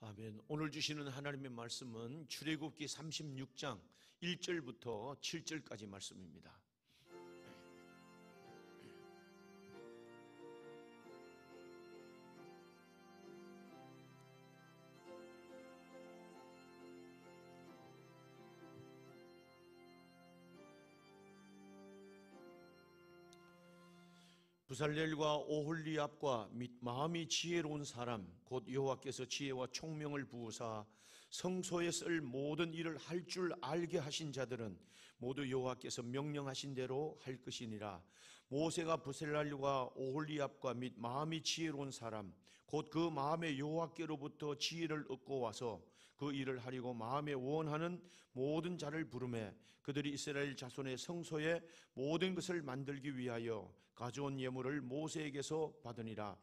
아멘. 오늘 주시는 하나님의 말씀은 출애굽기 36장 1절부터 7절까지 말씀입니다. 부살렐과 오홀리압과 및 마음이 지혜로운 사람 곧 여호와께서 지혜와 총명을 부으사 성소에 쓸 모든 일을 할 줄 알게 하신 자들은 모두 여호와께서 명령하신 대로 할 것이니라. 모세가 부살렐과 오홀리압과 및 마음이 지혜로운 사람 곧 그 마음에 여호와께로부터 지혜를 얻고 와서 그 일을 하려고 마음에 원하는 모든 자를 부르매 그들이 이스라엘 자손의 성소에 모든 것을 만들기 위하여 가져온 예물을 모세에게서 받으니라.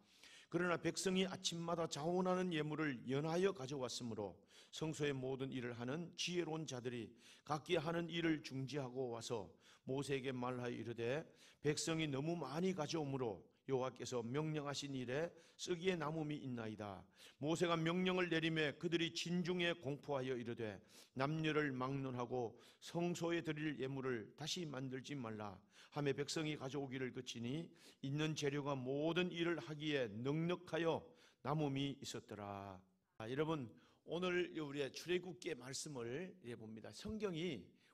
그러나 백성이 아침마다 자원하는 예물을 연하여 가져왔으므로 성소의 모든 일을 하는 지혜로운 자들이 각기 하는 일을 중지하고 와서 모세에게 말하여 이르되 백성이 너무 많이 가져오므로 여호와께서 명령하신 일에 쓰기에 남음이 있나이다. 모세가 명령을 내리매 그들이 진중에 공포하여 이르되 남녀를 막론하고 성소에 드릴 예물을 다시 만들지 말라 하며 백성이 가져오기를 그치니 있는 재료가 모든 일을 하기에 넉넉하여 남음이 있었더라. 여러분, 오늘 우리의 출애굽기의 말씀을 봅니다.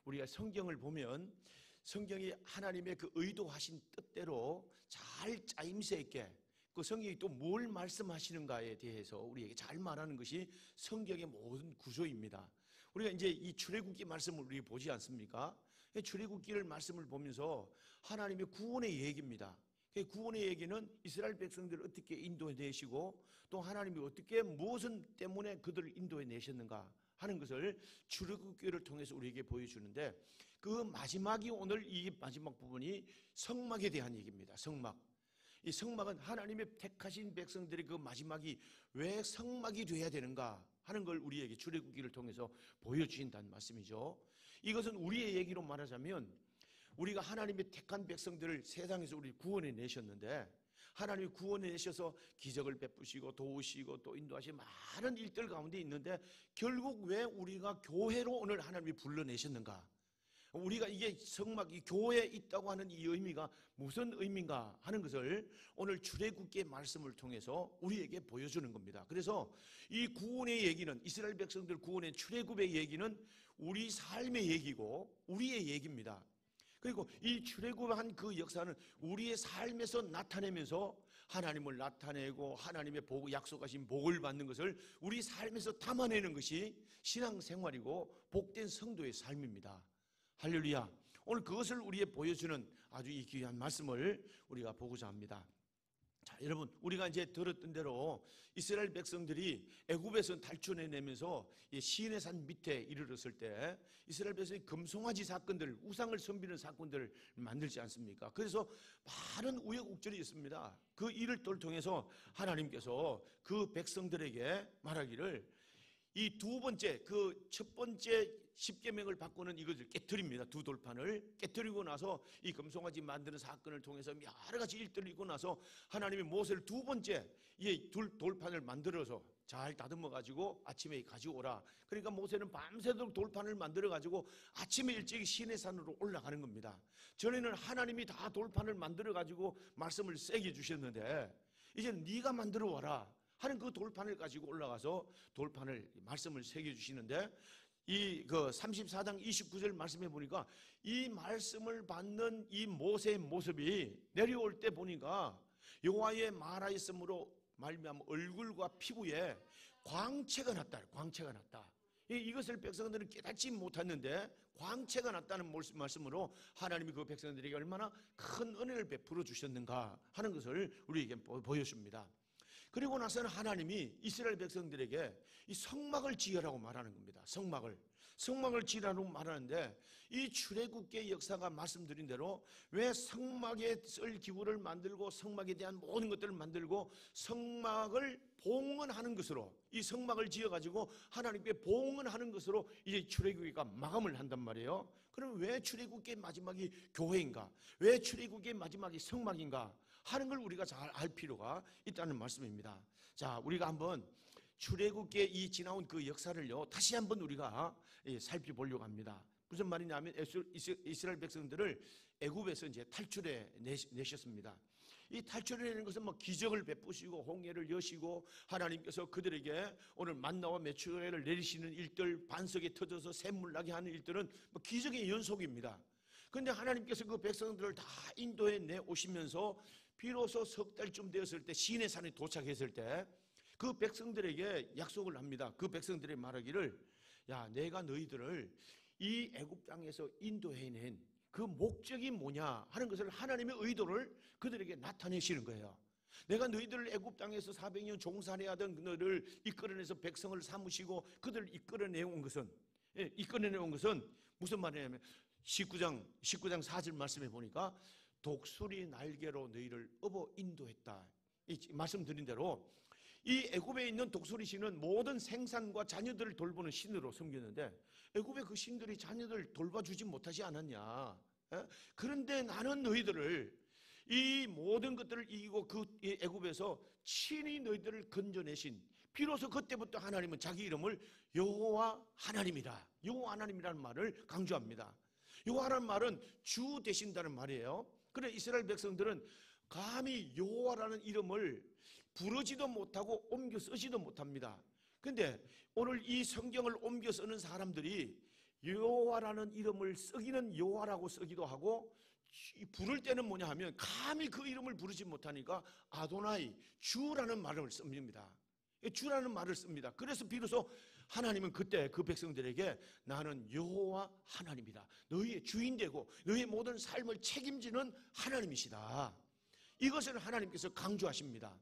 우리가 성경을 보면 성경이 하나님의 그 의도하신 뜻대로 잘 짜임새 있게 그 성경이 또 뭘 말씀하시는가에 대해서 우리에게 잘 말하는 것이 성경의 모든 구조입니다. 우리가 이제 이 출애굽기 말씀을 우리 보지 않습니까? 출애굽기를 말씀을 보면서 하나님의 구원의 얘기입니다. 구원의 얘기는 이스라엘 백성들을 어떻게 인도해 내시고 또 하나님이 어떻게 무엇은 때문에 그들을 인도해 내셨는가 하는 것을 출애굽기를 통해서 우리에게 보여주는데 그 마지막이 오늘 이 마지막 부분이 성막에 대한 얘기입니다. 성막. 이 성막은 하나님의 택하신 백성들의 그 마지막이 왜 성막이 돼야 되는가 하는 걸 우리에게 출애굽기를 통해서 보여주신다는 말씀이죠. 이것은 우리의 얘기로 말하자면 우리가 하나님의 택한 백성들을 세상에서 우리 구원해 내셨는데 하나님이 구원해 내셔서 기적을 베푸시고 도우시고 또 인도하시는 많은 일들 가운데 있는데 결국 왜 우리가 교회로 오늘 하나님이 불러내셨는가? 우리가 이게 성막이 교회에 있다고 하는 이 의미가 무슨 의미인가 하는 것을 오늘 출애굽기의 말씀을 통해서 우리에게 보여주는 겁니다. 그래서 이 구원의 얘기는 이스라엘 백성들 구원의 출애굽의 얘기는 우리 삶의 얘기고 우리의 얘기입니다. 그리고 이 출애굽한 그 역사는 우리의 삶에서 나타내면서 하나님을 나타내고 하나님의 약속하신 복을 받는 것을 우리 삶에서 담아내는 것이 신앙생활이고 복된 성도의 삶입니다. 할렐루야. 오늘 그것을 우리에게 보여주는 아주 이 귀한 말씀을 우리가 보고자 합니다. 자, 여러분, 우리가 이제 들었던 대로 이스라엘 백성들이 애굽에서 탈출해내면서 시인의 산 밑에 이르렀을 때 이스라엘 백성이 금송아지 사건들, 우상을 섬기는 사건들을 만들지 않습니까? 그래서 많은 우여곡절이 있습니다. 그 일을 통해서 하나님께서 그 백성들에게 말하기를 이 두 번째, 그 첫 번째 십계명을 바꾸는 이것을 깨트립니다. 두 돌판을 깨트리고 나서 이 금송아지 만드는 사건을 통해서 여러 가지 일들을 있고 나서 하나님이 모세를 두 번째 이 돌판을 만들어서 잘 다듬어 가지고 아침에 가지고 오라. 그러니까 모세는 밤새도록 돌판을 만들어 가지고 아침에 일찍 시내산으로 올라가는 겁니다. 전에는 하나님이 다 돌판을 만들어 가지고 말씀을 세게 주셨는데 이제 네가 만들어 와라 하는 그 돌판을 가지고 올라가서 돌판을 말씀을 새겨주시는데 이 그 34장 29절 말씀해 보니까 이 말씀을 받는 이 모세의 모습이 내려올 때 보니까 여호와의 말하였으므로 말미암아 얼굴과 피부에 광채가 났다. 광채가 났다. 이것을 백성들은 깨닫지 못했는데 광채가 났다는 말씀으로 하나님이 그 백성들에게 얼마나 큰 은혜를 베풀어 주셨는가 하는 것을 우리에게 보여줍니다. 그리고 나서는 하나님이 이스라엘 백성들에게 이 성막을 지으라고 말하는 겁니다. 성막을 지으라고 말하는데 이 출애굽기의 역사가 말씀드린 대로 왜 성막에 쓸 기구를 만들고 성막에 대한 모든 것들을 만들고 성막을 봉헌하는 것으로 이 성막을 지어가지고 하나님께 봉헌하는 것으로 이제 출애굽기가 마감을 한단 말이에요. 그럼 왜 출애굽기의 마지막이 교회인가? 왜 출애굽기의 마지막이 성막인가? 하는 걸 우리가 잘 알 필요가 있다는 말씀입니다. 자, 우리가 한번 출애굽기의 이 지나온 그 역사를요 다시 한번 우리가 살펴보려고 합니다. 무슨 말이냐면 이스라엘 백성들을 애굽에서 이제 탈출해 내셨습니다. 이 탈출해내는 것은 뭐 기적을 베푸시고 홍해를 여시고 하나님께서 그들에게 오늘 만나와 메추라기를 내리시는 일들, 반석에 터져서 샘물 나게 하는 일들은 뭐 기적의 연속입니다. 그런데 하나님께서 그 백성들을 다 인도해 내 오시면서 비로소 석 달쯤 되었을 때 시내산에 도착했을 때 그 백성들에게 약속을 합니다. 그 백성들이 말하기를, 야, 내가 너희들을 이 애굽 땅에서 인도해낸 그 목적이 뭐냐 하는 것을, 하나님의 의도를 그들에게 나타내시는 거예요. 내가 너희들을 애굽 땅에서 400년 종살이하던 너를 이끌어내서 백성을 삼으시고 그들을 이끌어내온 것은 무슨 말이냐면 19장 4절 말씀해 보니까 독수리 날개로 너희를 업어 인도했다. 이 말씀드린 대로 이 애굽에 있는 독수리 신은 모든 생산과 자녀들을 돌보는 신으로 섬겼는데 애굽의 그 신들이 자녀들을 돌봐주지 못하지 않았냐. 그런데 나는 너희들을 이 모든 것들을 이기고 그 애굽에서 친히 너희들을 건져내신, 비로소 그때부터 하나님은 자기 이름을 여호와 하나님이라, 여호와 하나님이라는 말을 강조합니다. 여호와라는 말은 주 되신다는 말이에요. 그래 이스라엘 백성들은 감히 여호와라는 이름을 부르지도 못하고 옮겨 쓰지도 못합니다. 근데 오늘 이 성경을 옮겨 쓰는 사람들이 여호와라는 이름을 쓰기는 여호와라고 쓰기도 하고, 부를 때는 뭐냐 하면 감히 그 이름을 부르지 못하니까 아도나이, 주라는 말을 씁니다. 주라는 말을 씁니다. 그래서 비로소 하나님은 그때 그 백성들에게 나는 여호와 하나님이다, 너희의 주인 되고 너희의 모든 삶을 책임지는 하나님이시다, 이것을 하나님께서 강조하십니다.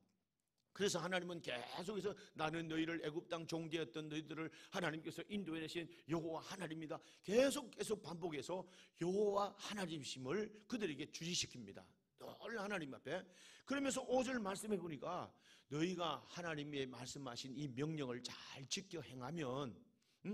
그래서 하나님은 계속해서 나는 너희를 애굽 땅 종되었던 너희들을 하나님께서 인도해 내신 여호와 하나님이다, 계속 반복해서 여호와 하나님이심을 그들에게 주지시킵니다. 늘 하나님 앞에. 그러면서 5절 말씀해 보니까 너희가 하나님의 말씀하신 이 명령을 잘 지켜 행하면,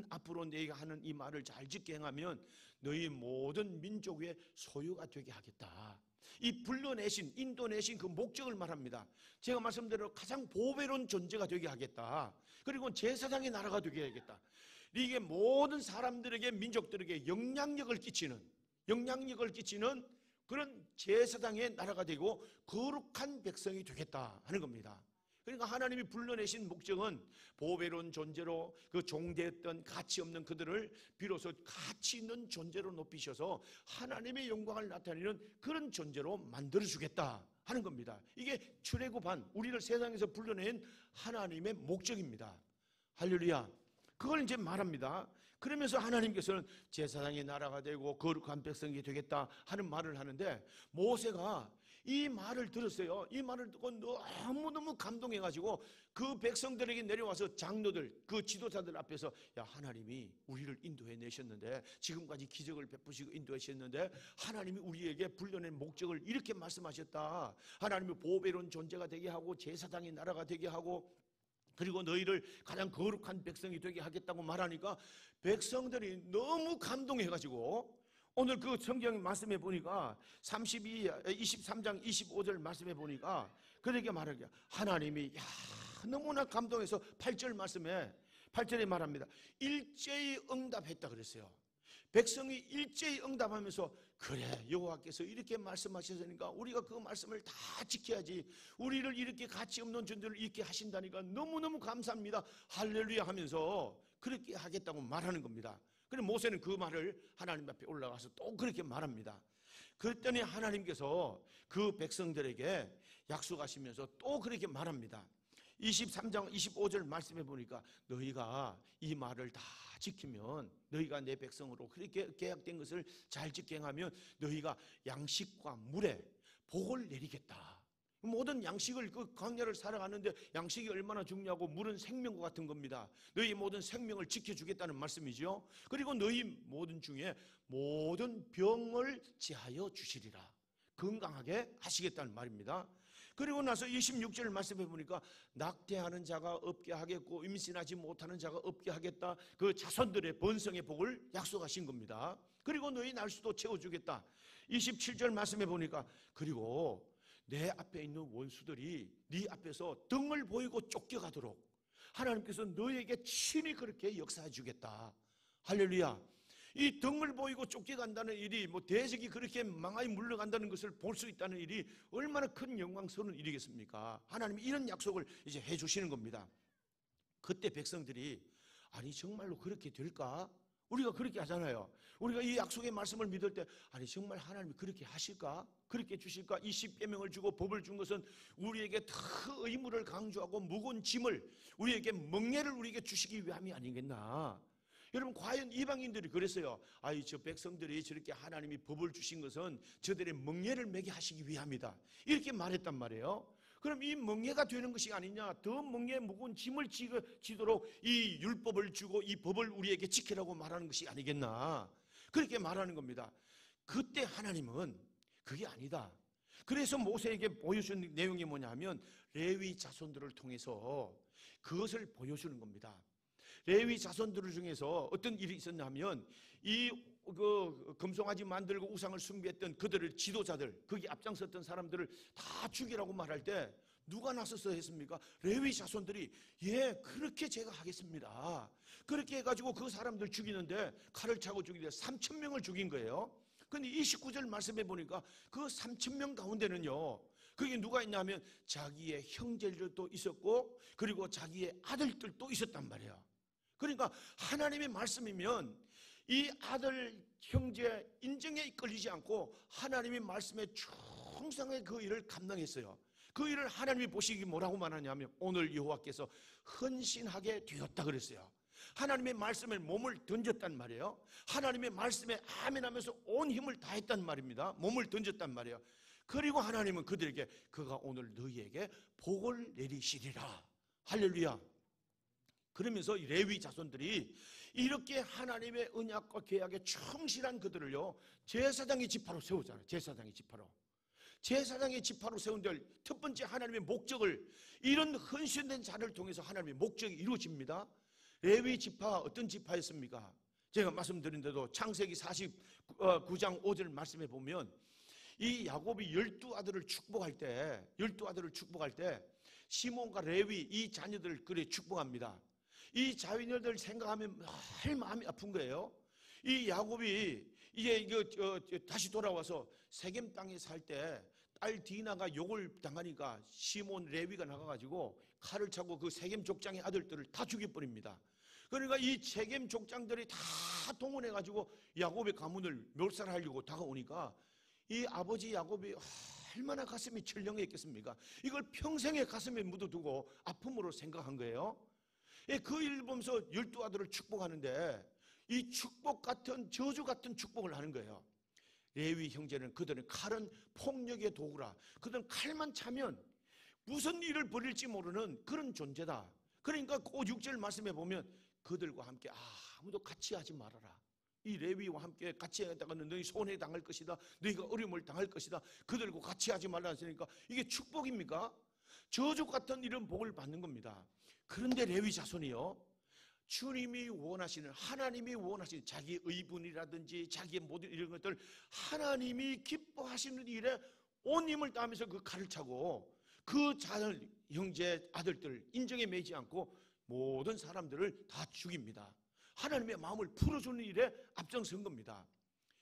앞으로 내가 하는 이 말을 잘 지켜 행하면 너희 모든 민족의 소유가 되게 하겠다. 이 불러내신, 인도내신 그 목적을 말합니다. 제가 말씀대로 가장 보배로운 존재가 되게 하겠다. 그리고 제사장의 나라가 되게 하겠다. 이게 모든 사람들에게, 민족들에게 영향력을 끼치는 그런 제사장의 나라가 되고 거룩한 백성이 되겠다 하는 겁니다. 그러니까 하나님이 불러내신 목적은 보배로운 존재로, 그 종되었던 가치 없는 그들을 비로소 가치 있는 존재로 높이셔서 하나님의 영광을 나타내는 그런 존재로 만들어주겠다 하는 겁니다. 이게 출애굽한 우리를 세상에서 불러낸 하나님의 목적입니다. 할렐루야. 그걸 이제 말합니다. 그러면서 하나님께서는 제사장의 나라가 되고 거룩한 백성이 되겠다 하는 말을 하는데, 모세가 이 말을 들었어요. 이 말을 듣고 너무너무 감동해가지고 그 백성들에게 내려와서 장로들, 그 지도자들 앞에서, 야, 하나님이 우리를 인도해 내셨는데, 지금까지 기적을 베푸시고 인도하셨는데 하나님이 우리에게 불러낸 목적을 이렇게 말씀하셨다. 하나님이 보배로운 존재가 되게 하고 제사장의 나라가 되게 하고 그리고 너희를 가장 거룩한 백성이 되게 하겠다고 말하니까 백성들이 너무 감동해가지고, 오늘 그 성경 말씀해 보니까 23장 25절 말씀해 보니까 그렇게 말하기야, 하나님이 너무나 감동해서 8절 말씀에 8절에 말합니다. 일제히 응답했다 그랬어요. 백성이 일제히 응답하면서, 그래, 여호와께서 이렇게 말씀하셨으니까 우리가 그 말씀을 다 지켜야지, 우리를 이렇게 가치 없는 존재를 이렇게 하신다니까 너무너무 감사합니다, 할렐루야 하면서 그렇게 하겠다고 말하는 겁니다. 그래서 모세는 그 말을 하나님 앞에 올라가서 또 그렇게 말합니다. 그랬더니 하나님께서 그 백성들에게 약속하시면서 또 그렇게 말합니다. 23장 25절 말씀해 보니까 너희가 이 말을 다 지키면, 너희가 내 백성으로 그렇게 계약된 것을 잘 지켜 행하면 너희가 양식과 물에 복을 내리겠다. 모든 양식을, 그 광야를 살아가는데 양식이 얼마나 중요하고 물은 생명과 같은 겁니다. 너희 모든 생명을 지켜주겠다는 말씀이죠. 그리고 너희 모든 중에 모든 병을 제하여 주시리라, 건강하게 하시겠다는 말입니다. 그리고 나서 26절 말씀해 보니까 낙태하는 자가 없게 하겠고 임신하지 못하는 자가 없게 하겠다, 그 자손들의 번성의 복을 약속하신 겁니다. 그리고 너희 날수도 채워주겠다. 27절 말씀해 보니까 그리고 내 앞에 있는 원수들이 네 앞에서 등을 보이고 쫓겨가도록 하나님께서 너에게 친히 그렇게 역사해 주겠다. 할렐루야. 이 등을 보이고 쫓겨간다는 일이, 대적이 그렇게 망하게 물러간다는 것을 볼 수 있다는 일이 얼마나 큰 영광스러운 일이겠습니까? 하나님이 이런 약속을 이제 해주시는 겁니다. 그때 백성들이 아니 정말로 그렇게 될까? 우리가 그렇게 하잖아요. 우리가 이 약속의 말씀을 믿을 때 아니 정말 하나님이 그렇게 하실까? 그렇게 주실까? 이 십계명을 주고 법을 준 것은 우리에게 더 의무를 강조하고 무거운 짐을, 우리에게 멍에를 우리에게 주시기 위함이 아니겠나? 여러분, 과연 이방인들이 그랬어요. 아이 저 백성들이 저렇게 하나님이 법을 주신 것은 저들의 멍에를 매게 하시기 위함이다, 이렇게 말했단 말이에요. 그럼 이 멍에가 되는 것이 아니냐, 더 멍에 무거운 짐을 지도록 이 율법을 주고 이 법을 우리에게 지키라고 말하는 것이 아니겠나, 그렇게 말하는 겁니다. 그때 하나님은 그게 아니다. 그래서 모세에게 보여준 내용이 뭐냐면 레위 자손들을 통해서 그것을 보여주는 겁니다. 레위 자손들 중에서 어떤 일이 있었냐면 이 금송아지 만들고 우상을 숭배했던 그들의 지도자들, 거기 앞장섰던 사람들을 다 죽이라고 말할 때 누가 나서서 했습니까? 레위 자손들이 그렇게 제가 하겠습니다. 그렇게 해가지고 그 사람들 죽이는데, 칼을 차고 죽이는데 3,000명을 죽인 거예요. 근데 29절 말씀해 보니까 그 3,000명 가운데는요, 그게 누가 있냐면 자기의 형제들도 있었고 그리고 자기의 아들들도 있었단 말이에요. 그러니까 하나님의 말씀이면 이 아들, 형제 인정에 이끌리지 않고 하나님의 말씀에 충성의 그 일을 감당했어요. 그 일을 하나님이 보시기 뭐라고 말하냐면 오늘 여호와께서 헌신하게 되었다 그랬어요. 하나님의 말씀에 몸을 던졌단 말이에요. 하나님의 말씀에 아멘하면서 온 힘을 다했단 말입니다. 몸을 던졌단 말이에요. 그리고 하나님은 그들에게 그가 오늘 너희에게 복을 내리시리라. 할렐루야. 그러면서 레위 자손들이 이렇게 하나님의 언약과 계약에 충실한 그들을요, 제사장의 지파로 세우잖아요. 제사장의 지파로 세운 데 첫 번째 하나님의 목적을, 이런 헌신된 자를 통해서 하나님의 목적이 이루어집니다. 레위 지파 어떤 지파였습니까? 제가 말씀드린 대로 창세기 49장 5절 말씀해 보면 이 야곱이 12아들을 축복할 때 시몬과 레위 이 자녀들을 그래 축복합니다. 이 자녀들 생각하면 늘 마음이 아픈 거예요. 이 야곱이 이제 다시 돌아와서 세겜 땅에 살 때 딸 디나가 욕을 당하니까 시몬 레위가 나가가지고 칼을 차고 그 세겜 족장의 아들들을 다 죽여버립니다. 그러니까 이 세겜 족장들이 다 동원해가지고 야곱의 가문을 멸살하려고 다가오니까 이 아버지 야곱이 얼마나 가슴이 철렁했겠습니까? 이걸 평생의 가슴에 묻어두고 아픔으로 생각한 거예요. 그 일을 보면서 12아들을 축복하는데 이 축복 같은, 저주 같은 축복을 하는 거예요. 레위 형제는 그들은 칼은 폭력의 도구라. 그들은 칼만 차면 무슨 일을 벌일지 모르는 그런 존재다. 그러니까 그 6절 말씀에 보면 그들과 함께 아무도 같이 하지 말아라. 이 레위와 함께 같이 하다가는 너희 손해 당할 것이다. 너희가 어려움을 당할 것이다. 그들과 같이 하지 말라 했으니까 이게 축복입니까? 저주 같은 이런 복을 받는 겁니다. 그런데 레위 자손이요, 주님이 원하시는, 하나님이 원하시는 자기의 의분이라든지 자기의 모든 이런 것들, 하나님이 기뻐하시는 일에 온 힘을 다하면서 그 칼을 차고 그 자녀, 형제, 아들들 인정에 매지 않고 모든 사람들을 다 죽입니다. 하나님의 마음을 풀어주는 일에 앞장선 겁니다.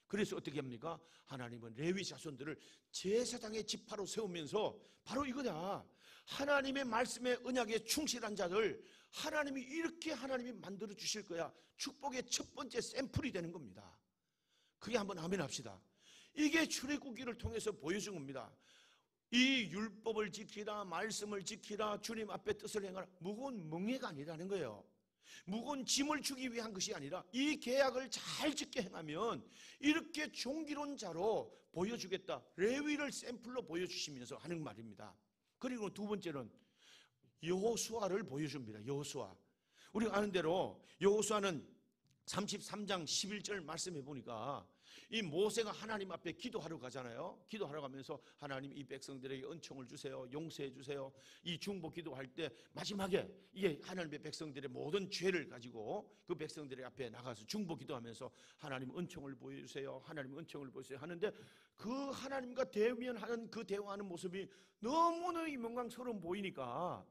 그래서 어떻게 합니까? 하나님은 레위 자손들을 제사장의 지파로 세우면서 바로 이거다. 하나님의 말씀에 언약에 충실한 자들, 하나님이 이렇게 하나님이 만들어 주실 거야. 축복의 첫 번째 샘플이 되는 겁니다. 그게 한번 아멘 합시다. 이게 출애굽기를 통해서 보여준 겁니다. 이 율법을 지키라, 말씀을 지키라, 주님 앞에 뜻을 행하라, 무거운 멍에가 아니라는 거예요. 무거운 짐을 주기 위한 것이 아니라 이 계약을 잘 짓게 행하면 이렇게 존귀로운 자로 보여주겠다. 레위를 샘플로 보여주시면서 하는 말입니다. 그리고 두 번째는 여호수아를 보여줍니다. 여호수아. 우리가 아는 대로 여호수아는 33장 11절 말씀해 보니까 이 모세가 하나님 앞에 기도하러 가잖아요. 기도하러 가면서 하나님 이 백성들에게 은총을 주세요, 용서해 주세요. 이 중보 기도할 때 마지막에 이게 하나님의 백성들의 모든 죄를 가지고 그 백성들의 앞에 나가서 중보 기도하면서 하나님 은총을 보여주세요, 하나님 은총을 보여주세요 하는데, 그 하나님과 대면하는 그 대화하는 모습이 너무나 영광스러워 보이니까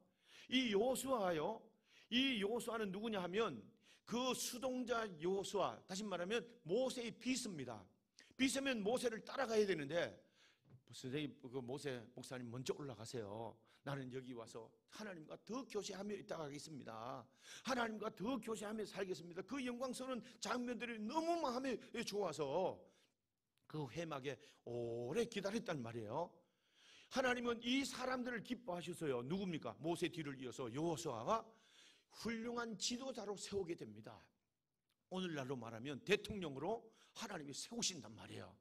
이 여호수아요, 이 여호수아는 누구냐 하면 그 수동자 여호수아, 다시 말하면 모세의 비서입니다. 비서면 모세를 따라가야 되는데 선생님, 그 모세 목사님 먼저 올라가세요. 나는 여기 와서 하나님과 더 교제하며 있다가 가겠습니다. 하나님과 더 교제하며 살겠습니다. 그 영광스러운 장면들이 너무 마음에 좋아서 그 회막에 오래 기다렸단 말이에요. 하나님은 이 사람들을 기뻐하셔서요, 누굽니까? 모세 뒤를 이어서 여호수아가 훌륭한 지도자로 세우게 됩니다. 오늘날로 말하면 대통령으로 하나님이 세우신단 말이에요.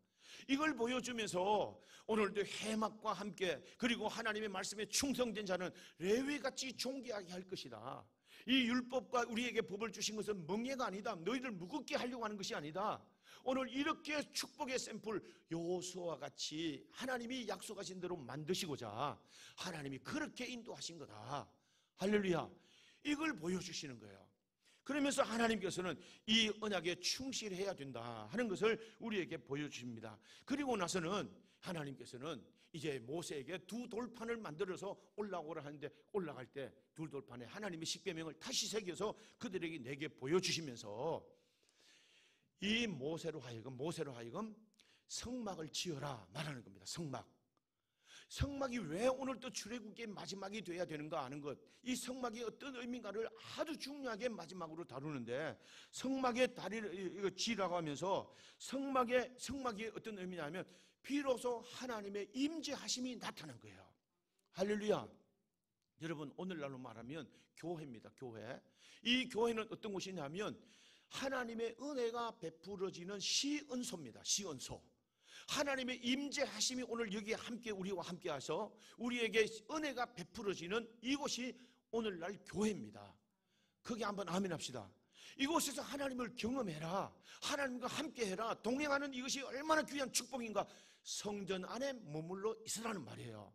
이걸 보여주면서 오늘도 회막과 함께, 그리고 하나님의 말씀에 충성된 자는 레위같이 존귀하게 할 것이다. 이 율법과 우리에게 법을 주신 것은 멍해가 아니다. 너희들 무겁게 하려고 하는 것이 아니다. 오늘 이렇게 축복의 샘플 여호수아와 같이 하나님이 약속하신 대로 만드시고자 하나님이 그렇게 인도하신 거다. 할렐루야. 이걸 보여주시는 거예요. 그러면서 하나님께서는 이 언약에 충실해야 된다 하는 것을 우리에게 보여주십니다. 그리고 나서는 하나님께서는 이제 모세에게 두 돌판을 만들어서 올라오라 하는데, 올라갈 때 두 돌판에 하나님의 십계명을 다시 새겨서 그들에게 내게 보여주시면서 이 모세로 하여금 성막을 지어라 말하는 겁니다. 성막이 왜 오늘 또 출애굽기의 마지막이 돼야 되는가 하는 것, 이 성막이 어떤 의미인가를 아주 중요하게 마지막으로 다루는데, 성막의 다리를 지라고 하면서 성막이 어떤 의미냐면 비로소 하나님의 임재하심이 나타난 거예요. 할렐루야. 여러분, 오늘날로 말하면 교회입니다. 교회. 이 교회는 어떤 곳이냐면 하나님의 은혜가 베풀어지는 시은소입니다. 시은소. 하나님의 임재하심이 오늘 여기에 함께 우리와 함께 하셔 우리에게 은혜가 베풀어지는 이곳이 오늘날 교회입니다. 거기 한번 아멘 합시다. 이곳에서 하나님을 경험해라. 하나님과 함께해라. 동행하는 이것이 얼마나 귀한 축복인가. 성전 안에 머물러 있으라는 말이에요.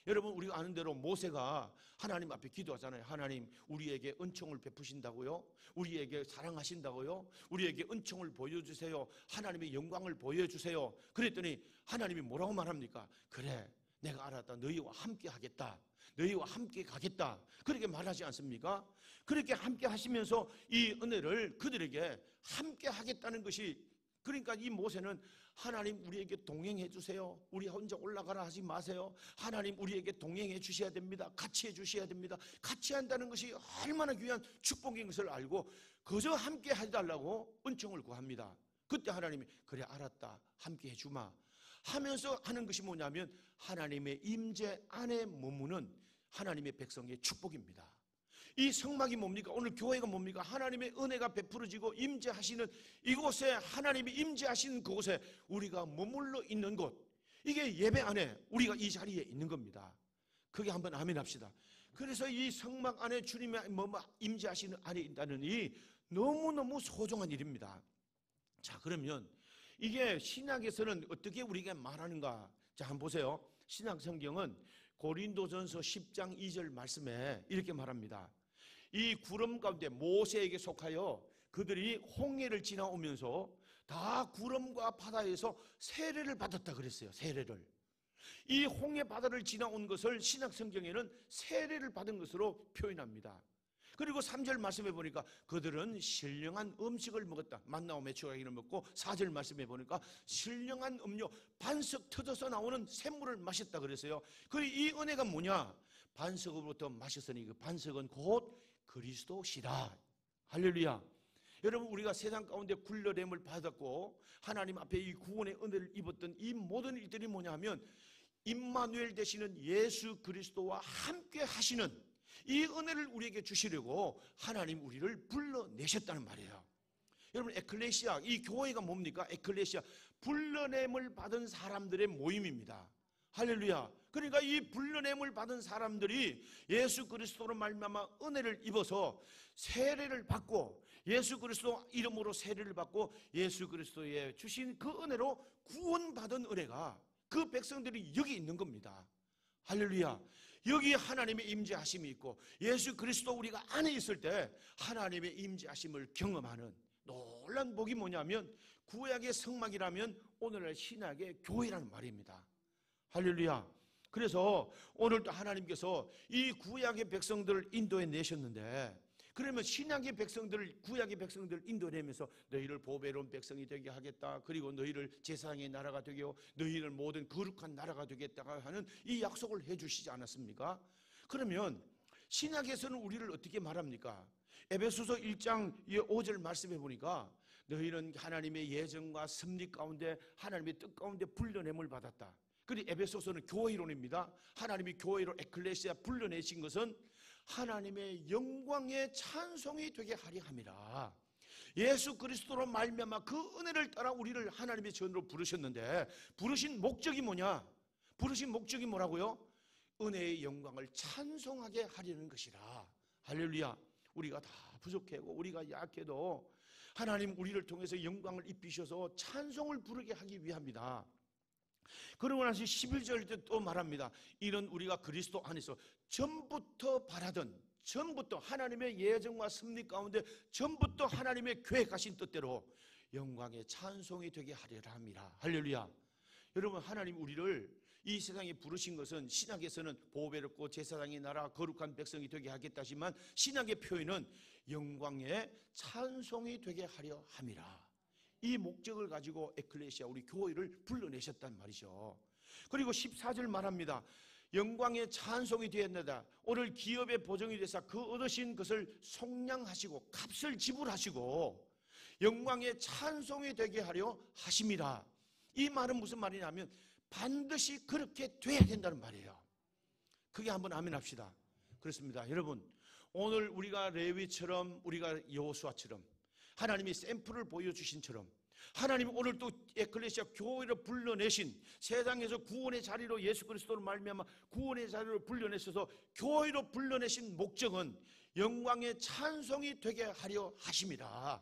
여러분, 우리가 아는 대로 모세가 하나님 앞에 기도하잖아요. 하나님, 우리에게 은총을 베푸신다고요? 우리에게 사랑하신다고요? 우리에게 은총을 보여주세요. 하나님의 영광을 보여주세요. 그랬더니 하나님이 뭐라고 말합니까? 그래, 내가 알았다. 너희와 함께 하겠다. 너희와 함께 가겠다. 그렇게 말하지 않습니까? 그렇게 함께 하시면서 이 은혜를 그들에게 함께 하겠다는 것이, 그러니까 이 모세는 하나님 우리에게 동행해 주세요. 우리 혼자 올라가라 하지 마세요. 하나님 우리에게 동행해 주셔야 됩니다. 같이 해 주셔야 됩니다. 같이 한다는 것이 얼마나 귀한 축복인 것을 알고 그저 함께 해달라고 은총을 구합니다. 그때 하나님이 그래 알았다. 함께 해주마 하면서 하는 것이 뭐냐면 하나님의 임재 안에 머무는 하나님의 백성의 축복입니다. 이 성막이 뭡니까? 오늘 교회가 뭡니까? 하나님의 은혜가 베풀어지고 임재하시는 이곳에, 하나님이 임재하시는 그곳에 우리가 머물러 있는 곳, 이게 예배 안에 우리가 이 자리에 있는 겁니다. 그게 한번 아멘 합시다. 그래서 이 성막 안에 주님의 임재하시는 안에 있다는 이 너무너무 소중한 일입니다. 자, 그러면 이게 신약에서는 어떻게 우리가 말하는가? 자, 한번 보세요. 신약 성경은 고린도전서 10장 2절 말씀에 이렇게 말합니다. 이 구름 가운데 모세에게 속하여 그들이 홍해를 지나오면서 다 구름과 바다에서 세례를 받았다 그랬어요. 세례를. 이 홍해 바다를 지나온 것을 신약 성경에는 세례를 받은 것으로 표현합니다. 그리고 3절 말씀해 보니까 그들은 신령한 음식을 먹었다. 만나와 메추라기를 먹고 4절 말씀해 보니까 신령한 음료, 반석 터져서 나오는 샘물을 마셨다 그랬어요. 이 은혜가 뭐냐? 반석으로부터 마셨으니 그 반석은 곧 그리스도시라. 할렐루야. 여러분, 우리가 세상 가운데 굴러냄을 받았고 하나님 앞에 이 구원의 은혜를 입었던 이 모든 일들이 뭐냐 하면 임마누엘 되시는 예수 그리스도와 함께 하시는 이 은혜를 우리에게 주시려고 하나님 우리를 불러내셨다는 말이에요. 여러분, 에클레시아, 이 교회가 뭡니까? 에클레시아, 불러냄을 받은 사람들의 모임입니다. 할렐루야. 그러니까 이 불러냄을 받은 사람들이 예수 그리스도로 말미암아 은혜를 입어서 세례를 받고 예수 그리스도 이름으로 세례를 받고 예수 그리스도의 주신 그 은혜로 구원받은 은혜가 그 백성들이 여기 있는 겁니다. 할렐루야. 여기 하나님의 임재하심이 있고 예수 그리스도 우리가 안에 있을 때 하나님의 임재하심을 경험하는 놀라운 복이 뭐냐면 구약의 성막이라면 오늘날 신약의 교회라는 말입니다. 할렐루야. 그래서 오늘도 하나님께서 이 구약의 백성들을 인도해 내셨는데 그러면 신약의 백성들을, 구약의 백성들을 인도내면서 너희를 보배로운 백성이 되게 하겠다, 그리고 너희를 제사장의 나라가 되게 하고 너희를 모든 거룩한 나라가 되겠다 하는 이 약속을 해주시지 않았습니까? 그러면 신약에서는 우리를 어떻게 말합니까? 에베소서 1장 5절 말씀해 보니까 너희는 하나님의 예정과 섭리 가운데 하나님의 뜻 가운데 불러냄을 받았다. 그리고 에베소서는 교회론입니다. 하나님이 교회로 에클레시아 불러내신 것은 하나님의 영광의 찬송이 되게 하려 함이라. 예수 그리스도로 말미암아 그 은혜를 따라 우리를 하나님의 전으로 부르셨는데, 부르신 목적이 뭐냐? 부르신 목적이 뭐라고요? 은혜의 영광을 찬송하게 하려는 것이라. 할렐루야. 우리가 다 부족하고 우리가 약해도 하나님 우리를 통해서 영광을 입히셔서 찬송을 부르게 하기 위함이다. 그러고 나서 11절 때 또 말합니다. 이는 우리가 그리스도 안에서 전부터 바라던, 전부터 하나님의 예정과 섭리 가운데 전부터 하나님의 계획하신 뜻대로 영광의 찬송이 되게 하리라 함이라. 할렐루야. 여러분, 하나님 우리를 이 세상에 부르신 것은 신약에서는 보배롭고 제사장의 나라 거룩한 백성이 되게 하겠다지만 신약의 표현은 영광의 찬송이 되게 하려 함이라. 이 목적을 가지고 에클레시아 우리 교회를 불러내셨단 말이죠. 그리고 14절 말합니다. 영광의 찬송이 되었나이다. 오늘 기업의 보정이 되사 그 얻으신 것을 속량하시고 값을 지불하시고 영광의 찬송이 되게 하려 하심이라. 이 말은 무슨 말이냐면 반드시 그렇게 돼야 된다는 말이에요. 그게 한번 아멘 합시다. 그렇습니다. 여러분, 오늘 우리가 레위처럼, 우리가 여호수아처럼 하나님이 샘플을 보여주신처럼 하나님 오늘 또 에클레시아 교회를 불러내신, 세상에서 구원의 자리로 예수 그리스도를 말미암아 구원의 자리로 불러내셔서 교회로 불러내신 목적은 영광의 찬송이 되게 하려 하심이라.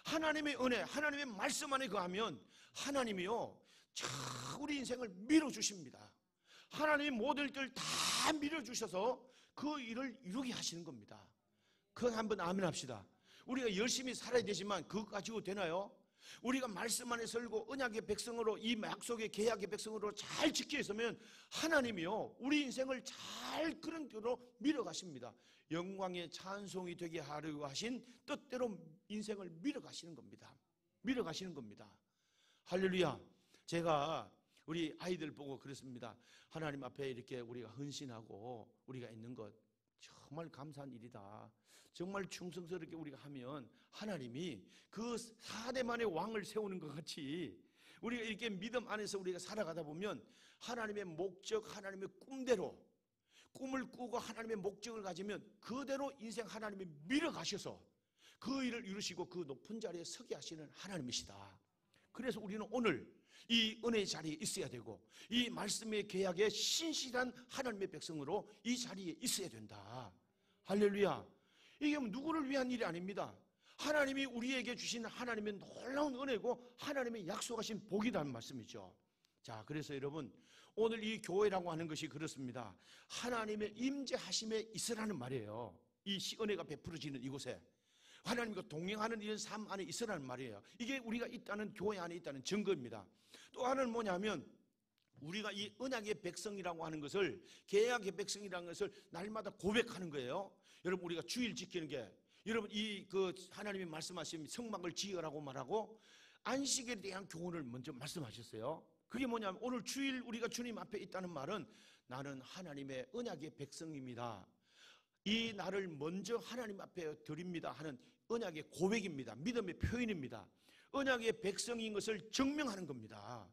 하나님의 은혜, 하나님의 말씀 안에 거하면 하나님이요 자 우리 인생을 밀어주십니다. 하나님이 모든 일들 다 밀어주셔서 그 일을 이루게 하시는 겁니다. 그거 한번 아멘 합시다. 우리가 열심히 살아야 되지만 그거 가지고 되나요? 우리가 말씀 안에 설고 언약의 백성으로, 이 약속의 계약의 백성으로 잘 지켜 있으면 하나님이요 우리 인생을 잘 그런 대로 밀어가십니다. 영광의 찬송이 되게 하려고 하신 뜻대로 인생을 밀어가시는 겁니다. 밀어가시는 겁니다. 할렐루야. 제가 우리 아이들 보고 그랬습니다. 하나님 앞에 이렇게 우리가 헌신하고 우리가 있는 것 정말 감사한 일이다. 정말 충성스럽게 우리가 하면 하나님이 그 4대만의 왕을 세우는 것 같이 우리가 이렇게 믿음 안에서 우리가 살아가다 보면 하나님의 목적, 하나님의 꿈대로 꿈을 꾸고 하나님의 목적을 가지면 그대로 인생 하나님이 밀어가셔서 그 일을 이루시고 그 높은 자리에 서게 하시는 하나님이시다. 그래서 우리는 오늘 이 은혜의 자리에 있어야 되고 이 말씀의 계약에 신실한 하나님의 백성으로 이 자리에 있어야 된다. 할렐루야. 이게 누구를 위한 일이 아닙니다. 하나님이 우리에게 주신 하나님의 놀라운 은혜고 하나님의 약속하신 복이라는 말씀이죠. 자, 그래서 여러분 오늘 이 교회라고 하는 것이 그렇습니다. 하나님의 임재하심에 있으라는 말이에요. 이 은혜가 베풀어지는 이곳에 하나님과 동행하는 이런 삶 안에 있으라는 말이에요. 이게 우리가 있다는, 교회 안에 있다는 증거입니다. 또 하나는 뭐냐면 우리가 이 언약의 백성이라고 하는 것을, 계약의 백성이라는 것을 날마다 고백하는 거예요. 여러분 우리가 주일 지키는 게, 여러분 하나님이 말씀하신 성막을 지으라고 말하고 안식에 대한 교훈을 먼저 말씀하셨어요. 그게 뭐냐면 오늘 주일 우리가 주님 앞에 있다는 말은 나는 하나님의 언약의 백성입니다. 이 나를 먼저 하나님 앞에 드립니다 하는 언약의 고백입니다. 믿음의 표현입니다. 언약의 백성인 것을 증명하는 겁니다.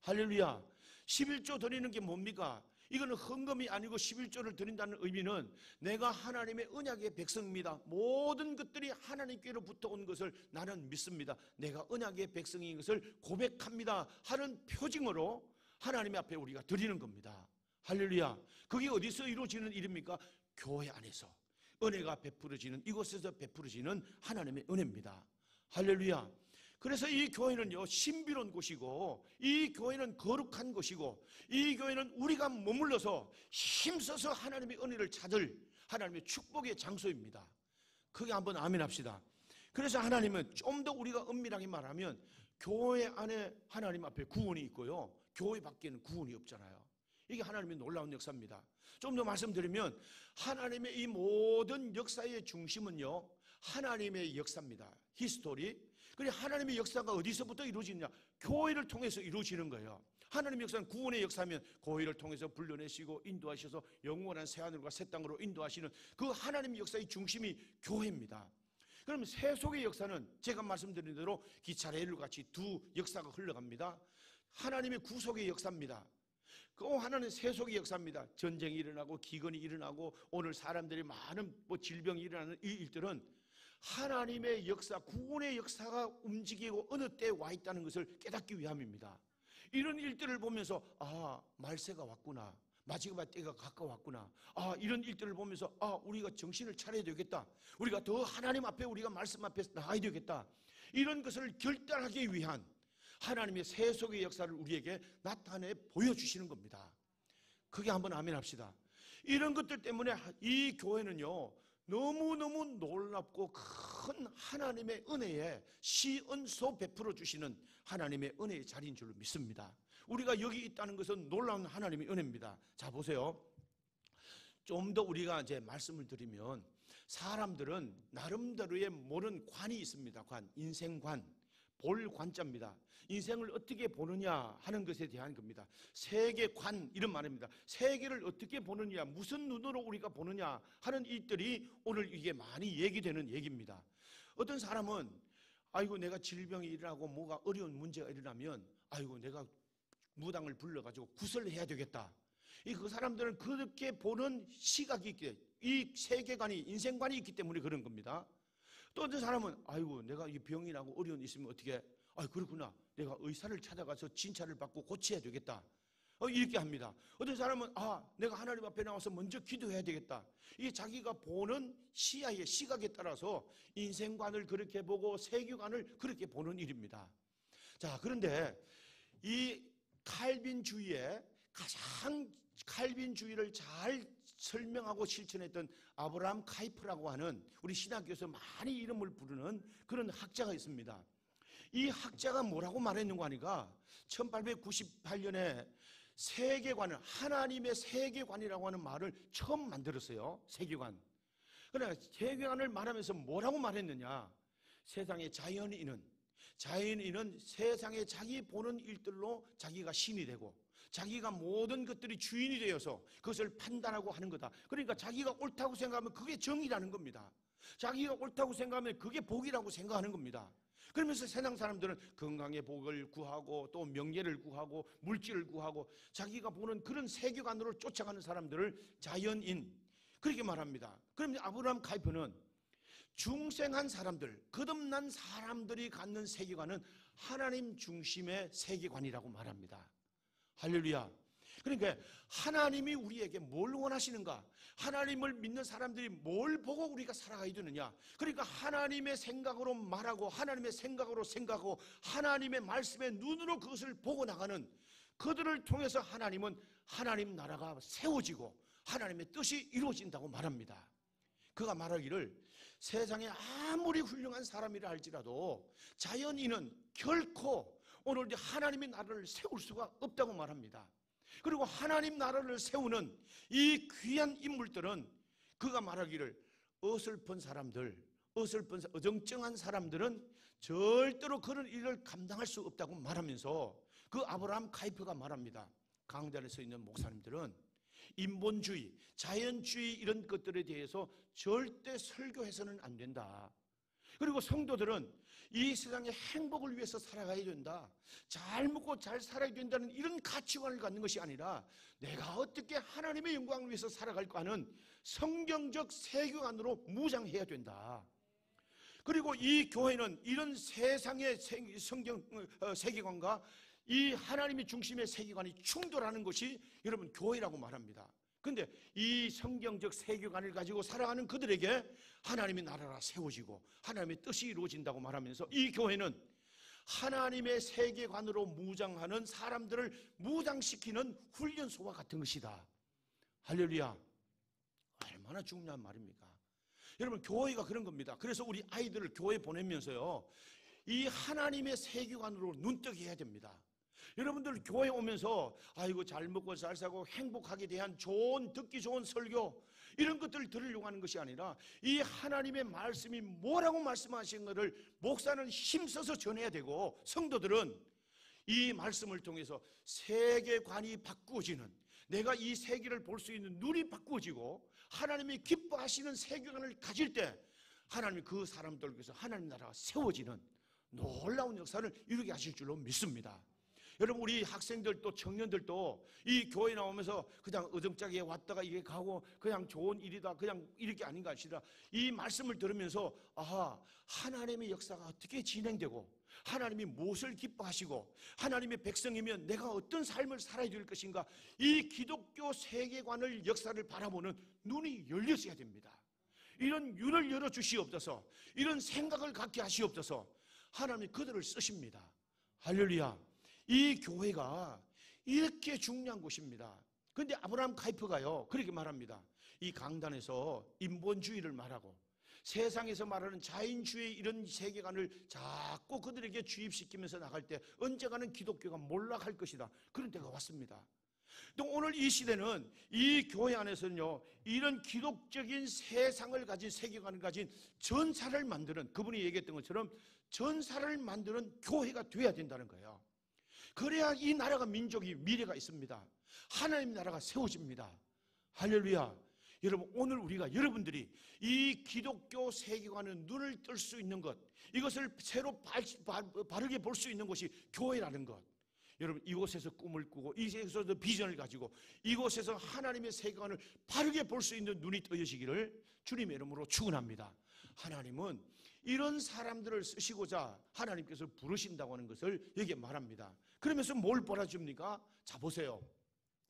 할렐루야. 11조 드리는 게 뭡니까? 이거는 헌금이 아니고 11조를 드린다는 의미는 내가 하나님의 언약의 백성입니다. 모든 것들이 하나님께로부터 온 것을 나는 믿습니다. 내가 언약의 백성인 것을 고백합니다 하는 표징으로 하나님 앞에 우리가 드리는 겁니다. 할렐루야. 그게 어디서 이루어지는 일입니까? 교회 안에서 은혜가 베풀어지는, 이곳에서 베풀어지는 하나님의 은혜입니다. 할렐루야. 그래서 이 교회는요 신비로운 곳이고 이 교회는 거룩한 곳이고 이 교회는 우리가 머물러서 힘써서 하나님의 은혜를 찾을 하나님의 축복의 장소입니다. 그게 한번 아멘 합시다. 그래서 하나님은 좀 더 우리가 엄밀하게 말하면 교회 안에 하나님 앞에 구원이 있고요 교회 밖에는 구원이 없잖아요. 이게 하나님의 놀라운 역사입니다. 좀 더 말씀드리면 하나님의 이 모든 역사의 중심은요, 하나님의 역사입니다. 히스토리. 그리고 하나님의 역사가 어디서부터 이루어지느냐? 교회를 통해서 이루어지는 거예요. 하나님의 역사는 구원의 역사면 교회를 통해서 불러내시고 인도하셔서 영원한 새하늘과 새 땅으로 인도하시는 그 하나님의 역사의 중심이 교회입니다. 그럼 세속의 역사는 제가 말씀드린 대로 기차 레일과 같이 두 역사가 흘러갑니다. 하나님의 구속의 역사입니다. 그 하나는 세속의 역사입니다. 전쟁이 일어나고 기근이 일어나고 오늘 사람들이 많은 질병이 일어나는 이 일들은 하나님의 역사, 구원의 역사가 움직이고 어느 때에 와 있다는 것을 깨닫기 위함입니다. 이런 일들을 보면서 말세가 왔구나, 마지막 때가 가까웠구나, 이런 일들을 보면서 우리가 정신을 차려야 되겠다, 우리가 더 하나님 앞에, 우리가 말씀 앞에 나가야 되겠다, 이런 것을 결단하기 위한 하나님의 세속의 역사를 우리에게 나타내 보여주시는 겁니다. 그게 한번 아멘 합시다. 이런 것들 때문에 이 교회는요, 너무너무 놀랍고 큰 하나님의 은혜에 시은소 베풀어 주시는 하나님의 은혜의 자리인 줄로 믿습니다. 우리가 여기 있다는 것은 놀라운 하나님의 은혜입니다. 자, 보세요. 좀 더 우리가 이제 말씀을 드리면, 사람들은 나름대로의 모르는 관이 있습니다. 인생관. 볼 관점입니다. 인생을 어떻게 보느냐 하는 것에 대한 겁니다. 세계관, 이런 말입니다. 세계를 어떻게 보느냐, 무슨 눈으로 우리가 보느냐 하는 일들이 오늘 이게 많이 얘기되는 얘기입니다. 어떤 사람은 내가 질병이 일어나고 뭐가 어려운 문제가 일어나면 내가 무당을 불러가지고 구설해야 되겠다. 그 사람들은 그렇게 보는 시각이 있기, 이 세계관이, 인생관이 있기 때문에 그런 겁니다. 또 어떤 사람은 내가 이 병이 나고 어려운 일 있으면 어떻게, 그렇구나, 내가 의사를 찾아가서 진찰을 받고 고쳐야 되겠다, 이렇게 합니다. 어떤 사람은 내가 하나님 앞에 나와서 먼저 기도해야 되겠다. 이게 자기가 보는 시야의 시각에 따라서 인생관을 그렇게 보고 세계관을 그렇게 보는 일입니다. 자, 그런데 이 칼빈주의의 가장 칼빈주의를 잘 설명하고 실천했던 아브라함 카이프라고 하는 우리 신학교에서 많이 이름을 부르는 그런 학자가 있습니다. 이 학자가 뭐라고 말했는가 하니까 1898년에 세계관을, 하나님의 세계관이라고 하는 말을 처음 만들었어요. 세계관. 그러나 세계관을 말하면서 뭐라고 말했느냐? 세상의 자연인은 세상에 자기 보는 일들로 자기가 신이 되고 자기가 모든 것들이 주인이 되어서 그것을 판단하고 하는 거다. 그러니까 자기가 옳다고 생각하면 그게 정의라는 겁니다. 자기가 옳다고 생각하면 그게 복이라고 생각하는 겁니다. 그러면서 세상 사람들은 건강의 복을 구하고 또 명예를 구하고 물질을 구하고 자기가 보는 그런 세계관으로 쫓아가는 사람들을 자연인, 그렇게 말합니다. 그러면 아브라함 카이프는 중생한 사람들, 거듭난 사람들이 갖는 세계관은 하나님 중심의 세계관이라고 말합니다. 할렐루야. 그러니까 하나님이 우리에게 뭘 원하시는가, 하나님을 믿는 사람들이 뭘 보고 우리가 살아가야 되느냐, 그러니까 하나님의 생각으로 말하고 하나님의 생각으로 생각하고 하나님의 말씀의 눈으로 그것을 보고 나가는 그들을 통해서 하나님은 하나님 나라가 세워지고 하나님의 뜻이 이루어진다고 말합니다. 그가 말하기를 세상에 아무리 훌륭한 사람이라 할지라도 자연인은 결코 오늘 하나님의 나라를 세울 수가 없다고 말합니다. 그리고 하나님 나라를 세우는 이 귀한 인물들은 그가 말하기를 어설픈 사람들, 어정쩡한 사람들은 절대로 그런 일을 감당할 수 없다고 말하면서 그 아브라함 카이프가 말합니다. 강단에 서 있는 목사님들은 인본주의, 자연주의 이런 것들에 대해서 절대 설교해서는 안 된다. 그리고 성도들은 이 세상의 행복을 위해서 살아가야 된다, 잘 먹고 잘 살아야 된다는 이런 가치관을 갖는 것이 아니라 내가 어떻게 하나님의 영광을 위해서 살아갈까 하는 성경적 세계관으로 무장해야 된다. 그리고 이 교회는 이런 세상의 성경 세계관과 이 하나님의 중심의 세계관이 충돌하는 것이 여러분 교회라고 말합니다. 그런데 이 성경적 세계관을 가지고 살아가는 그들에게 하나님의 나라가 세워지고 하나님의 뜻이 이루어진다고 말하면서 이 교회는 하나님의 세계관으로 무장하는 사람들을 무장시키는 훈련소와 같은 것이다. 할렐루야. 얼마나 중요한 말입니까? 여러분, 교회가 그런 겁니다. 그래서 우리 아이들을 교회 보내면서요, 이 하나님의 세계관으로 눈뜨게 해야 됩니다. 여러분들 교회 오면서 아이고 잘 먹고 잘 사고 행복하게 대한 듣기 좋은 설교 이런 것들을 들으려고 하는 것이 아니라 이 하나님의 말씀이 뭐라고 말씀하신 것을 목사는 힘써서 전해야 되고, 성도들은 이 말씀을 통해서 세계관이 바꾸어지는, 내가 이 세계를 볼 수 있는 눈이 바꾸어지고 하나님이 기뻐하시는 세계관을 가질 때 하나님이 그 사람들에게서 하나님 나라가 세워지는 놀라운 역사를 이루게 하실 줄로 믿습니다. 여러분, 우리 학생들도 청년들도 이 교회 나오면서 그냥 어정쩡하게 왔다가 이게 가고 그냥 좋은 일이다 그냥 이렇게 아닌 것 아니라 이 말씀을 들으면서 아하, 하나님의 역사가 어떻게 진행되고 하나님이 무엇을 기뻐하시고 하나님의 백성이면 내가 어떤 삶을 살아야 될 것인가, 이 기독교 세계관을 역사를 바라보는 눈이 열렸어야 됩니다. 이런 눈을 열어주시옵소서. 이런 생각을 갖게 하시옵소서. 하나님이 그들을 쓰십니다. 할렐루야. 이 교회가 이렇게 중요한 곳입니다. 그런데 아브라함 카이퍼가요 그렇게 말합니다. 이 강단에서 인본주의를 말하고 세상에서 말하는 자인주의 이런 세계관을 자꾸 그들에게 주입시키면서 나갈 때 언젠가는 기독교가 몰락할 것이다, 그런 때가 왔습니다. 또 오늘 이 시대는 이 교회 안에서는요 이런 기독적인 세상을 가진 세계관을 가진 전사를 만드는, 그분이 얘기했던 것처럼 전사를 만드는 교회가 돼야 된다는 거예요. 그래야 이 나라가, 민족이 미래가 있습니다. 하나님 나라가 세워집니다. 할렐루야. 여러분, 오늘 우리가, 여러분들이 이 기독교 세계관의 눈을 뜰 수 있는 것, 이것을 새로 바르게 볼 수 있는 것이 교회라는 것. 여러분, 이곳에서 꿈을 꾸고 이곳에서 비전을 가지고 이곳에서 하나님의 세계관을 바르게 볼 수 있는 눈이 뜨여지기를 주님의 이름으로 축원합니다. 하나님은 이런 사람들을 쓰시고자 하나님께서 부르신다고 하는 것을 여기에 말합니다. 그러면서 뭘 보여줍니까? 자, 보세요.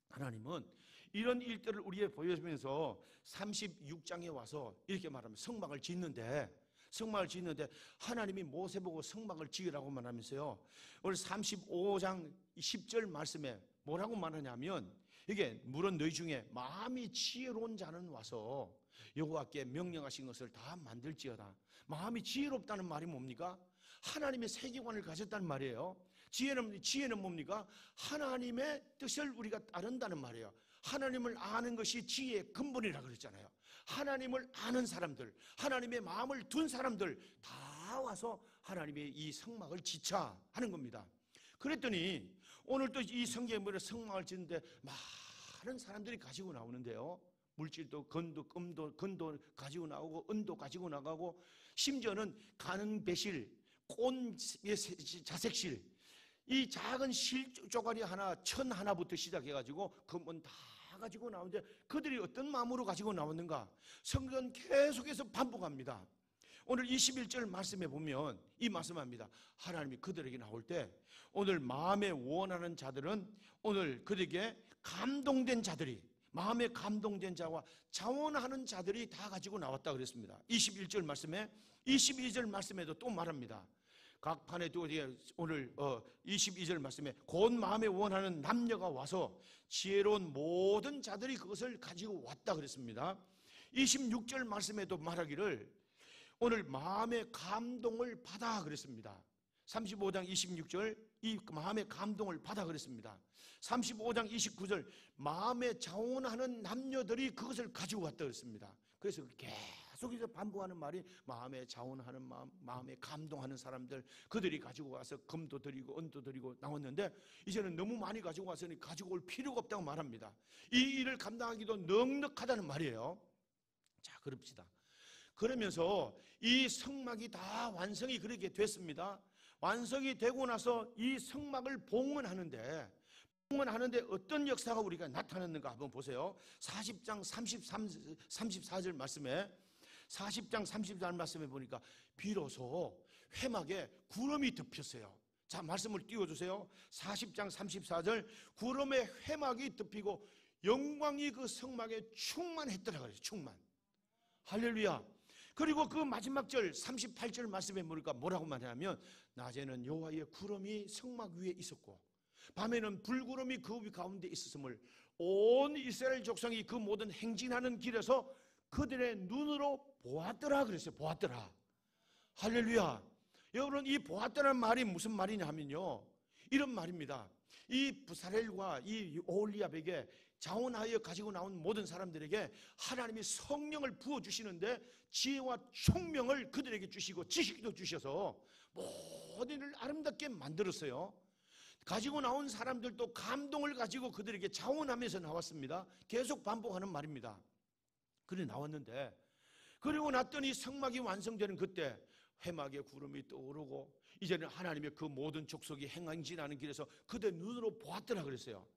하나님은 이런 일들을 우리에게 보여주면서 36장에 와서 이렇게 말합니다. 성막을 짓는데 하나님이 모세 보고 성막을 지으라고 말하면서요, 오늘 35장 10절 말씀에 뭐라고 말하냐면, 이게 물은 너희 중에 마음이 지혜로운 자는 와서 여호와께 명령하신 것을 다 만들지어다. 마음이 지혜롭다는 말이 뭡니까? 하나님의 세계관을 가졌다는 말이에요. 지혜는 뭡니까? 하나님의 뜻을 우리가 따른다는 말이에요. 하나님을 아는 것이 지혜의 근본이라고 그랬잖아요. 하나님을 아는 사람들, 하나님의 마음을 둔 사람들 다 와서 하나님의 이 성막을 지차 하는 겁니다. 그랬더니 오늘 또 이 성경에 성막을 짓는데 많은 사람들이 가지고 나오는데요, 물질도 건도, 금도, 건도 가지고 나오고 은도 가지고 나가고, 심지어는 가는 배실, 꼰 자색실, 이 작은 실 쪼가리 하나, 천 하나부터 시작해가지고 금은 다 가지고 나오는데 그들이 어떤 마음으로 가지고 나왔는가? 성경은 계속해서 반복합니다. 오늘 21절 말씀에 보면 이 말씀합니다. 하나님이 그들에게 나올 때 오늘 마음에 원하는 자들은, 오늘 그들에게 감동된 자들이, 마음에 감동된 자와 자원하는 자들이 다 가지고 나왔다 그랬습니다. 21절 말씀에, 22절 말씀에도 또 말합니다. 각 판에 또 오늘 22절 말씀에 곧 마음에 원하는 남녀가 와서 지혜로운 모든 자들이 그것을 가지고 왔다 그랬습니다. 26절 말씀에도 말하기를 오늘 마음의 감동을 받아 그랬습니다. 35장 26절 이 마음의 감동을 받아 그랬습니다. 35장 29절 마음에 자원하는 남녀들이 그것을 가지고 왔다 그랬습니다. 그래서 계속해서 반복하는 말이 마음에 자원하는 마음, 마음에 감동하는 사람들, 그들이 가지고 와서 금도 드리고 은도 드리고 나왔는데 이제는 너무 많이 가지고 와서는 가지고 올 필요가 없다고 말합니다. 이 일을 감당하기도 넉넉하다는 말이에요. 자, 그럽시다. 그러면서 이 성막이 다 완성이 그렇게 됐습니다. 완성이 되고 나서 이 성막을 봉헌하는데 어떤 역사가 우리가 나타났는가 한번 보세요. 40장 34절 말씀에, 40장 34절 말씀에 보니까 비로소 회막에 구름이 덮였어요. 자, 말씀을 띄워주세요. 40장 34절 구름의 회막이 덮이고 영광이 그 성막에 충만했더라 그래요. 충만. 할렐루야. 그리고 그 마지막 절 38절 말씀에 보니까 뭐라고 말하냐면 낮에는 여호와의 구름이 성막 위에 있었고 밤에는 불구름이 그 가운데 있었음을 온 이스라엘 족속이 그 모든 행진하는 길에서 그들의 눈으로 보았더라 그랬어요. 보았더라. 할렐루야. 여러분, 이 보았더라는 말이 무슨 말이냐 하면요, 이런 말입니다. 이 부사렐과 이 오홀리압에게 자원하여 가지고 나온 모든 사람들에게 하나님이 성령을 부어주시는데 지혜와 총명을 그들에게 주시고 지식도 주셔서 모든 일을 아름답게 만들었어요. 가지고 나온 사람들도 감동을 가지고 그들에게 자원하면서 나왔습니다. 계속 반복하는 말입니다. 그래 나왔는데, 그리고 났더니 성막이 완성되는 그때 회막에 구름이 떠오르고 이제는 하나님의 그 모든 족속이 행진하는 길에서 그들 눈으로 보았더라 그랬어요.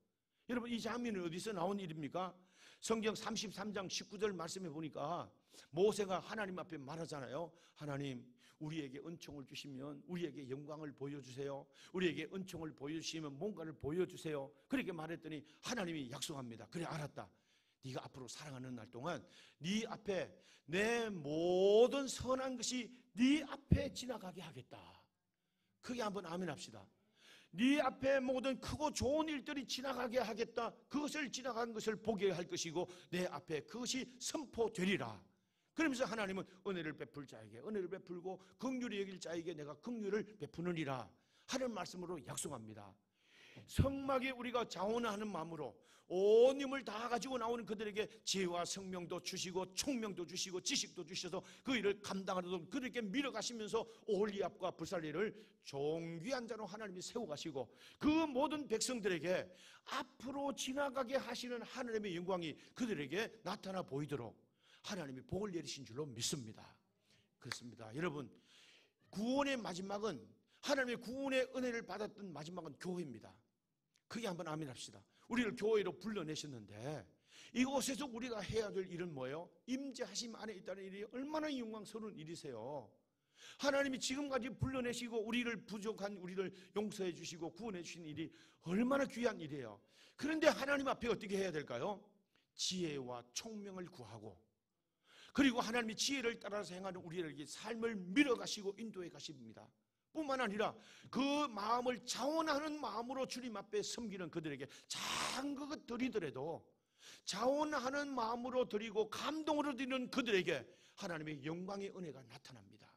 여러분, 이 장면은 어디서 나온 일입니까? 성경 33장 19절 말씀해 보니까 모세가 하나님 앞에 말하잖아요. 하나님, 우리에게 은총을 주시면 우리에게 영광을 보여주세요. 우리에게 은총을 보여주시면 뭔가를 보여주세요. 그렇게 말했더니 하나님이 약속합니다. 그래, 알았다. 네가 앞으로 살아가는 날 동안 네 앞에 내 모든 선한 것이 네 앞에 지나가게 하겠다. 크게 한번 아멘 합시다. 네 앞에 모든 크고 좋은 일들이 지나가게 하겠다. 그것을 지나간 것을 보게 할 것이고 내 앞에 그것이 선포되리라. 그러면서 하나님은 은혜를 베풀 자에게 은혜를 베풀고 긍휼히 여길 자에게 내가 긍휼을 베푸느니라 하는 말씀으로 약속합니다. 성막에 우리가 자원하는 마음으로 온 힘을 다 가지고 나오는 그들에게 지혜와 성명도 주시고 총명도 주시고 지식도 주셔서 그 일을 감당하도록 그들에게 밀어가시면서 오홀리압과 부살레를 존귀한 자로 하나님이 세워가시고 그 모든 백성들에게 앞으로 지나가게 하시는 하나님의 영광이 그들에게 나타나 보이도록 하나님이 복을 내리신 줄로 믿습니다. 그렇습니다. 여러분, 구원의 마지막은, 하나님의 구원의 은혜를 받았던 마지막은 교회입니다. 크게 한번 아멘 합시다. 우리를 교회로 불러내셨는데 이곳에서 우리가 해야 될 일은 뭐예요? 임재하심 안에 있다는 일이 얼마나 영광스러운 일이세요. 하나님이 지금까지 불러내시고 우리를 부족한 우리를 용서해 주시고 구원해 주신 일이 얼마나 귀한 일이에요. 그런데 하나님 앞에 어떻게 해야 될까요? 지혜와 총명을 구하고, 그리고 하나님이 지혜를 따라서 행하는 우리에게 삶을 밀어가시고 인도해 가십니다. 뿐만 아니라 그 마음을 자원하는 마음으로 주님 앞에 섬기는 그들에게 작은 것 드리더라도 자원하는 마음으로 드리고 감동으로 드리는 그들에게 하나님의 영광의 은혜가 나타납니다.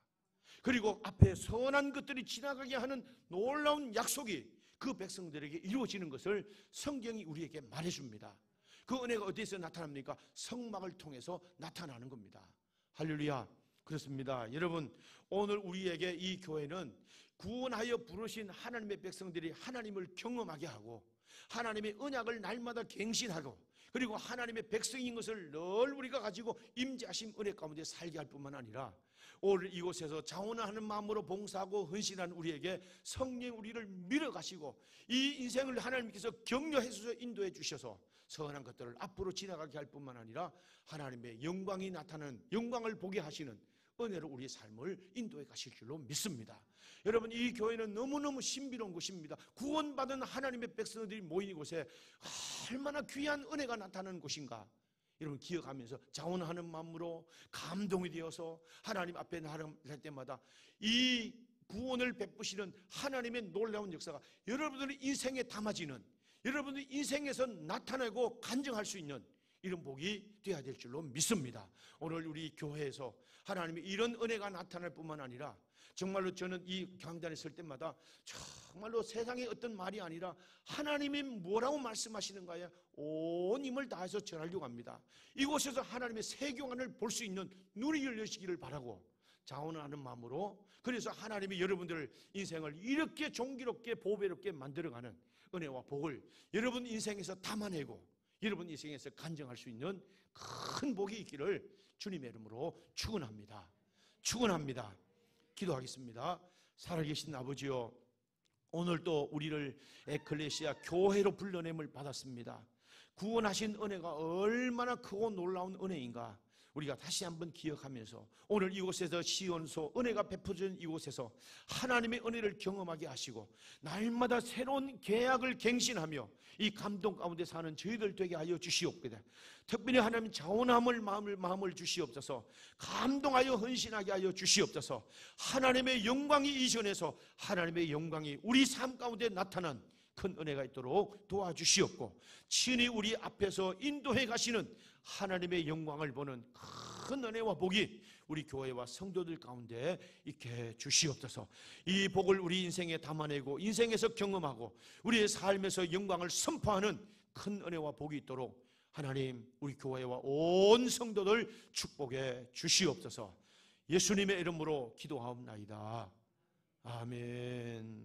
그리고 앞에 선한 것들이 지나가게 하는 놀라운 약속이 그 백성들에게 이루어지는 것을 성경이 우리에게 말해줍니다. 그 은혜가 어디에서 나타납니까? 성막을 통해서 나타나는 겁니다. 할렐루야. 그렇습니다. 여러분, 오늘 우리에게 이 교회는 구원하여 부르신 하나님의 백성들이 하나님을 경험하게 하고 하나님의 언약을 날마다 갱신하고 그리고 하나님의 백성인 것을 늘 우리가 가지고 임재하심 은혜 가운데 살게 할 뿐만 아니라 오늘 이곳에서 자원하는 마음으로 봉사하고 헌신하는 우리에게 성령 우리를 밀어가시고 이 인생을 하나님께서 격려해 주셔서 인도해 주셔서 선한 것들을 앞으로 지나가게 할 뿐만 아니라 하나님의 영광이 나타나는 영광을 보게 하시는 은혜로 우리의 삶을 인도해 가실 줄로 믿습니다. 여러분, 이 교회는 너무너무 신비로운 곳입니다. 구원받은 하나님의 백성들이 모인 이곳에 얼마나 귀한 은혜가 나타나는 곳인가 여러분 기억하면서 자원하는 마음으로 감동이 되어서 하나님 앞에 나갈 때마다 이 구원을 베푸시는 하나님의 놀라운 역사가 여러분들의 인생에 담아지는, 여러분들의 인생에서 나타내고 간증할 수 있는 이런 복이 되어야 될 줄로 믿습니다. 오늘 우리 교회에서 하나님의 이런 은혜가 나타날 뿐만 아니라 정말로 저는 이 강단에 설 때마다 정말로 세상의 어떤 말이 아니라 하나님이 뭐라고 말씀하시는가에 온 힘을 다해서 전하려고 합니다. 이곳에서 하나님의 세경안을 볼 수 있는 눈이 열려지기를 바라고 자원하는 마음으로, 그래서 하나님이 여러분들 인생을 이렇게 존귀롭게 보배롭게 만들어가는 은혜와 복을 여러분 인생에서 담아내고 여러분 인생에서 간증할 수 있는 큰 복이 있기를 주님의 이름으로 축원합니다. 축원합니다. 기도하겠습니다. 살아계신 아버지요, 오늘 또 우리를 에클레시아 교회로 불러냄을 받았습니다. 구원하신 은혜가 얼마나 크고 놀라운 은혜인가 우리가 다시 한번 기억하면서 오늘 이곳에서 시온소 은혜가 베풀어진 이곳에서 하나님의 은혜를 경험하게 하시고 날마다 새로운 계약을 갱신하며 이 감동 가운데 사는 저희들 되게 하여 주시옵소서. 특별히 하나님 자원함을 마음을 주시옵소서. 감동하여 헌신하게 하여 주시옵소서. 하나님의 영광이 이전에서 하나님의 영광이 우리 삶 가운데 나타난 큰 은혜가 있도록 도와주시옵고 친히 우리 앞에서 인도해 가시는 하나님의 영광을 보는 큰 은혜와 복이 우리 교회와 성도들 가운데 있게 주시옵소서. 이 복을 우리 인생에 담아내고 인생에서 경험하고 우리의 삶에서 영광을 선포하는 큰 은혜와 복이 있도록 하나님 우리 교회와 온 성도들 축복해 주시옵소서. 예수님의 이름으로 기도하옵나이다. 아멘.